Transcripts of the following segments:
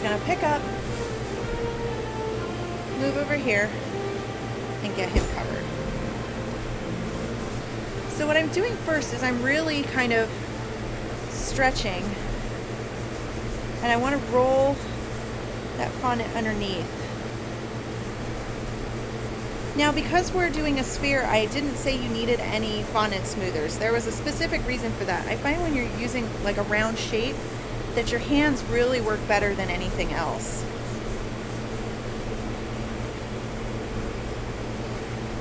Gonna pick up, move over here, and get him covered. So what I'm doing first is I'm really kind of stretching, and I want to roll that fondant underneath. Now, because we're doing a sphere, I didn't say you needed any fondant smoothers. There was a specific reason for that. I find when you're using like a round shape, that your hands really work better than anything else.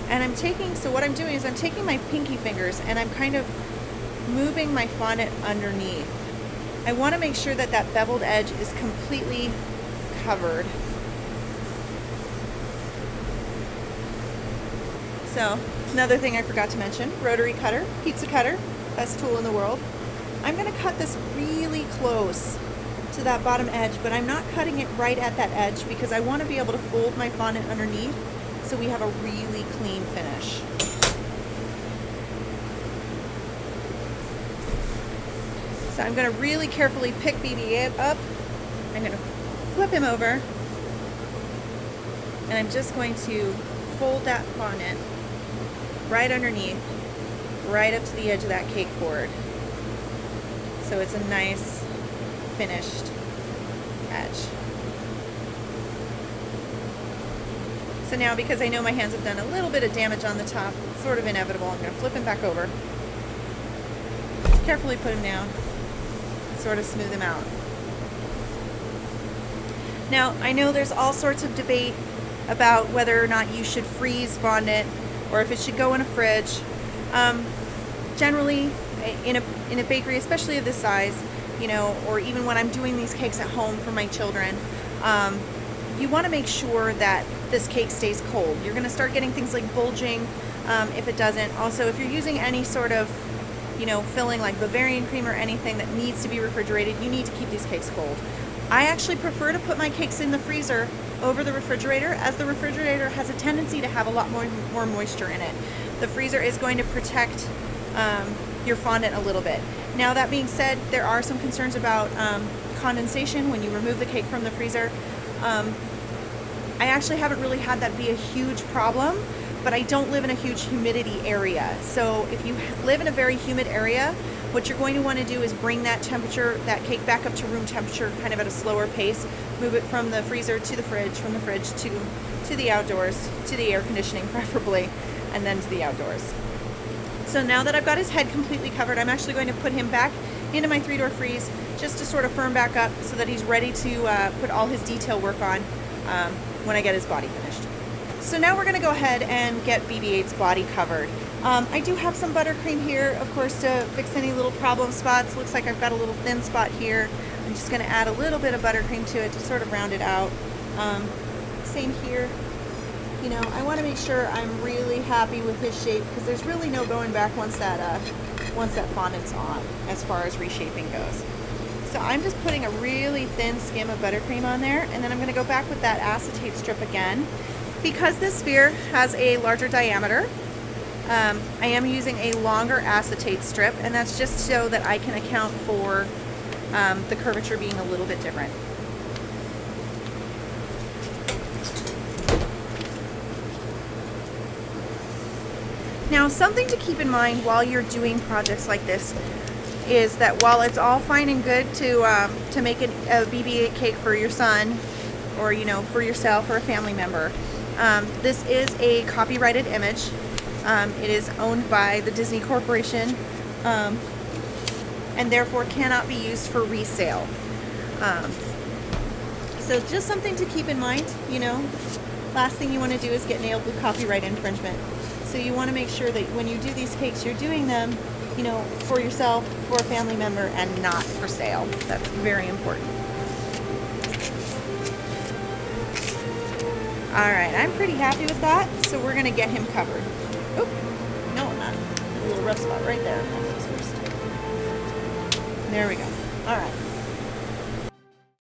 And so what I'm doing is I'm taking my pinky fingers and I'm kind of moving my fondant underneath. I want to make sure that that beveled edge is completely covered. So, another thing I forgot to mention, rotary cutter, pizza cutter, best tool in the world. I'm going to cut this really close to that bottom edge, but I'm not cutting it right at that edge because I want to be able to fold my fondant underneath so we have a really clean finish. So I'm going to really carefully pick BB-8 up. I'm going to flip him over, and I'm just going to fold that fondant right underneath, right up to the edge of that cake board. So it's a nice finished edge. So now, because I know my hands have done a little bit of damage on the top, it's sort of inevitable, I'm going to flip him back over, carefully put him down, and sort of smooth him out. Now, I know there's all sorts of debate about whether or not you should freeze fondant or if it should go in a fridge. Generally, in a bakery, especially of this size, you know, or even when I'm doing these cakes at home for my children, you want to make sure that this cake stays cold. You're going to start getting things like bulging if it doesn't. Also, if you're using any sort of, you know, filling like Bavarian cream or anything that needs to be refrigerated, you need to keep these cakes cold. I actually prefer to put my cakes in the freezer over the refrigerator, as the refrigerator has a tendency to have a lot more moisture in it. The freezer is going to protect your fondant a little bit. Now, that being said, there are some concerns about condensation when you remove the cake from the freezer. I actually haven't really had that be a huge problem, but I don't live in a huge humidity area. So if you live in a very humid area, what you're going to want to do is bring that temperature, that cake back up to room temperature kind of at a slower pace. Move it from the freezer to the fridge, from the fridge to the outdoors, to the air conditioning preferably, and then to the outdoors. So now that I've got his head completely covered, I'm actually going to put him back into my 3-door freeze just to sort of firm back up so that he's ready to put all his detail work on when I get his body finished. So now we're going to go ahead and get BB-8's body covered. I do have some buttercream here, of course, to fix any little problem spots. Looks like I've got a little thin spot here. I'm just going to add a little bit of buttercream to it to sort of round it out. Same here. You know, I want to make sure I'm really happy with his shape because there's really no going back once that fondant's on as far as reshaping goes. So I'm just putting a really thin skim of buttercream on there, and then I'm going to go back with that acetate strip again. Because this sphere has a larger diameter, I am using a longer acetate strip, and that's just so that I can account for the curvature being a little bit different. Now, something to keep in mind while you're doing projects like this is that while it's all fine and good to make a BB-8 cake for your son, or you know, for yourself or a family member, this is a copyrighted image. It is owned by the Disney Corporation, and therefore cannot be used for resale. So just something to keep in mind. You know, last thing you want to do is get nailed with copyright infringement. So you want to make sure that when you do these cakes, you're doing them, you know, for yourself, for a family member, and not for sale. That's very important. Alright, I'm pretty happy with that, so we're going to get him covered. Oh, no, not. A little rough spot right there. There we go. Alright.